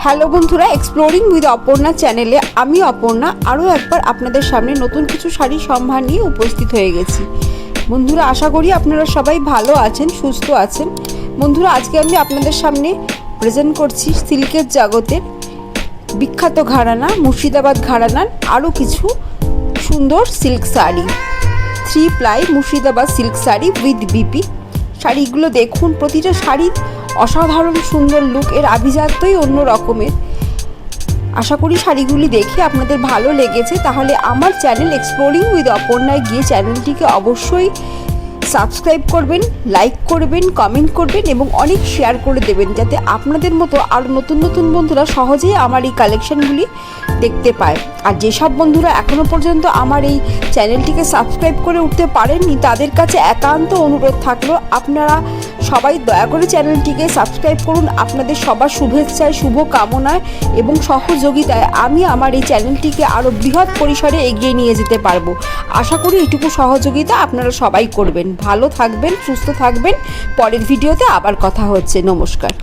Hello বন্ধুরা, exploring with Aparna চ্যানেলে আমি অপর্ণা আরও একবার আপনাদের সামনে নতুন কিছু শাড়ির সম্ভার নিয়ে উপস্থিত হয়ে গেছি। বন্ধুরা, আশা করি আপনারা সবাই ভালো আছেন, সুস্থ আছেন। বন্ধুরা, আজকে আমি আপনাদের সামনে প্রেজেন্ট করছি সিল্কের জগতের বিখ্যাত ঘরানা মুর্শিদাবাদ ঘরানার আরও কিছু সুন্দর silk sari. 3 ply Murshidabad silk sari with BP. শাড়িগুলো দেখুন, প্রতিটা শাড়ির অসাধারণ সুন্দর লুক, এর আভিজাত্যই অন্য রকমের। আশা করি শাড়িগুলি দেখে আপনাদের ভালো লেগেছে। তাহলে আমার চ্যানেল এক্সপ্লোরিং উইথ অপর্ণায় গিয়ে চ্যানেলটিকে অবশ্যই সাবস্ক্রাইব করবেন, লাইক করবেন, কমেন্ট করবেন এবং অনেক শেয়ার করে দেবেন, যাতে আপনাদের মতো আরও নতুন নতুন বন্ধুরা সহজেই আমার এই কালেকশানগুলি দেখতে পায়। আর যেসব বন্ধুরা এখনও পর্যন্ত আমার এই চ্যানেলটিকে সাবস্ক্রাইব করে উঠতে পারেননি, তাদের কাছে একান্ত অনুরোধ থাকলো আপনারা সবাই দয়া করে চ্যানেলটিকে সাবস্ক্রাইব করুন। আপনাদের সবার শুভেচ্ছায়, শুভ কামনায় এবং সহযোগিতায় আমি আমার এই চ্যানেলটিকে আরও বৃহৎ পরিসরে এগিয়ে নিয়ে যেতে পারবো। আশা করি এইটুকু সহযোগিতা আপনারা সবাই করবেন। ভালো থাকবেন, সুস্থ থাকবেন। পরের ভিডিওতে আবার কথা হচ্ছে। নমস্কার।